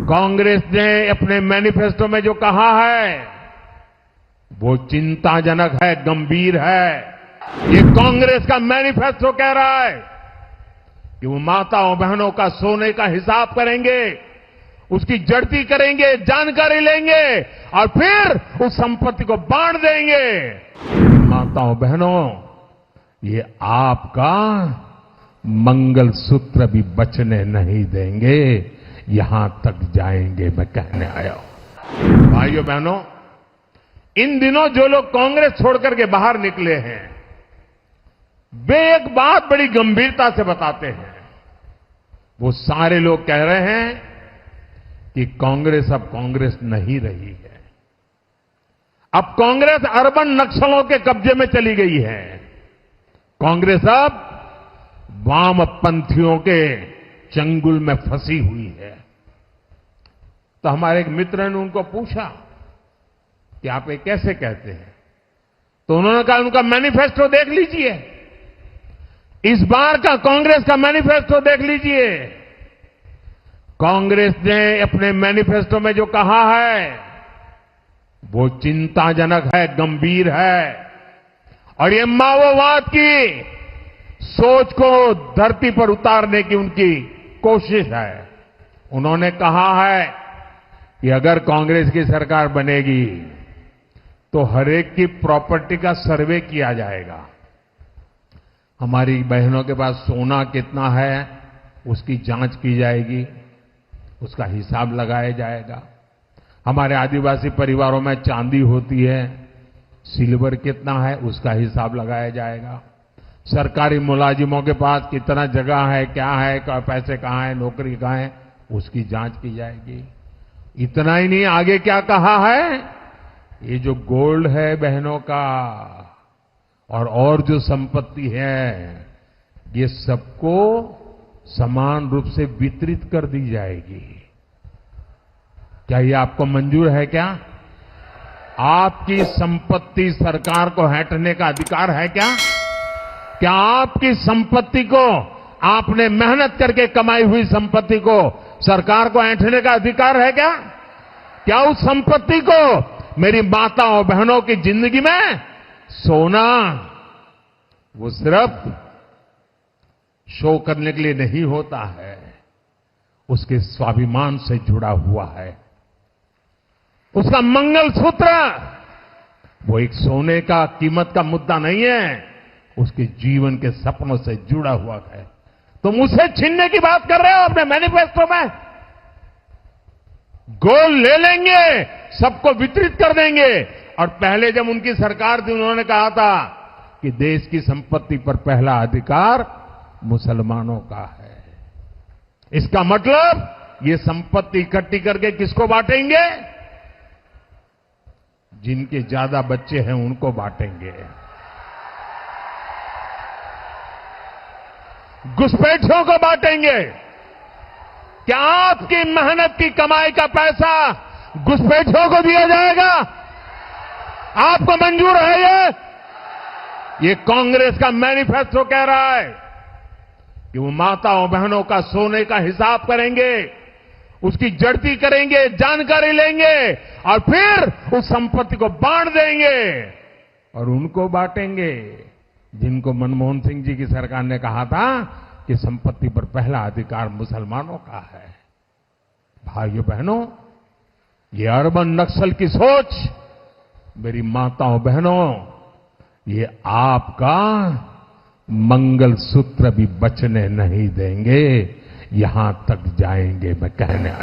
कांग्रेस ने अपने मैनिफेस्टो में जो कहा है वो चिंताजनक है, गंभीर है। ये कांग्रेस का मैनिफेस्टो कह रहा है कि वो माताओं बहनों का सोने का हिसाब करेंगे, उसकी जड़ती करेंगे, जानकारी लेंगे और फिर उस संपत्ति को बांट देंगे। माताओं बहनों, ये आपका मंगलसूत्र भी बचने नहीं देंगे, यहां तक जाएंगे, मैं कहने आया हूं। भाइयों बहनों, इन दिनों जो लोग कांग्रेस छोड़कर के बाहर निकले हैं वे एक बात बड़ी गंभीरता से बताते हैं। वो सारे लोग कह रहे हैं कि कांग्रेस अब कांग्रेस नहीं रही है। अब कांग्रेस अर्बन नक्सलों के कब्जे में चली गई है। कांग्रेस अब वामपंथियों के चंगुल में फंसी हुई है। तो हमारे एक मित्र ने उनको पूछा कि आप ये कैसे कहते हैं? तो उन्होंने कहा उनका मैनिफेस्टो देख लीजिए, इस बार का कांग्रेस का मैनिफेस्टो देख लीजिए। कांग्रेस ने अपने मैनिफेस्टो में जो कहा है वो चिंताजनक है, गंभीर है और ये माओवाद की सोच को धरती पर उतारने की उनकी कोशिश है। उन्होंने कहा है कि अगर कांग्रेस की सरकार बनेगी तो हरेक की प्रॉपर्टी का सर्वे किया जाएगा। हमारी बहनों के पास सोना कितना है उसकी जांच की जाएगी, उसका हिसाब लगाया जाएगा। हमारे आदिवासी परिवारों में चांदी होती है, सिल्वर कितना है उसका हिसाब लगाया जाएगा। सरकारी मुलाजिमों के पास कितना जगह है, क्या है, पैसे कहां है, नौकरी कहां है, उसकी जांच की जाएगी। इतना ही नहीं, आगे क्या कहा है, ये जो गोल्ड है बहनों का और जो संपत्ति है ये सबको समान रूप से वितरित कर दी जाएगी। क्या ये आपको मंजूर है? क्या आपकी संपत्ति सरकार को हड़पने का अधिकार है? क्या आपकी संपत्ति को, आपने मेहनत करके कमाई हुई संपत्ति को सरकार को ऐंठने का अधिकार है? क्या उस संपत्ति को मेरी माताओं बहनों की जिंदगी में सोना वो सिर्फ शो करने के लिए नहीं होता है, उसके स्वाभिमान से जुड़ा हुआ है। उसका मंगलसूत्र वो एक सोने का कीमत का मुद्दा नहीं है, उसके जीवन के सपनों से जुड़ा हुआ है। तुम उसे छीनने की बात कर रहे हो अपने मैनिफेस्टो में। गोल्ड ले लेंगे, सबको वितरित कर देंगे। और पहले जब उनकी सरकार थी उन्होंने कहा था कि देश की संपत्ति पर पहला अधिकार मुसलमानों का है। इसका मतलब ये संपत्ति इकट्ठी करके किसको बांटेंगे? जिनके ज्यादा बच्चे हैं उनको बांटेंगे। घुसपैठियों को बांटेंगे। क्या आपकी मेहनत की कमाई का पैसा घुसपैठियों को दिया जाएगा? आपको मंजूर है? ये कांग्रेस का मैनिफेस्टो कह रहा है कि वो माताओं बहनों का सोने का हिसाब करेंगे, उसकी जड़ती करेंगे, जानकारी लेंगे और फिर उस संपत्ति को बांट देंगे। और उनको बांटेंगे जिनको मनमोहन सिंह जी की सरकार ने कहा था कि संपत्ति पर पहला अधिकार मुसलमानों का है। भाइयों बहनों, ये अर्बन नक्सल की सोच, मेरी माताओं बहनों, ये आपका मंगलसूत्र भी बचने नहीं देंगे, यहां तक जाएंगे, मैं कहने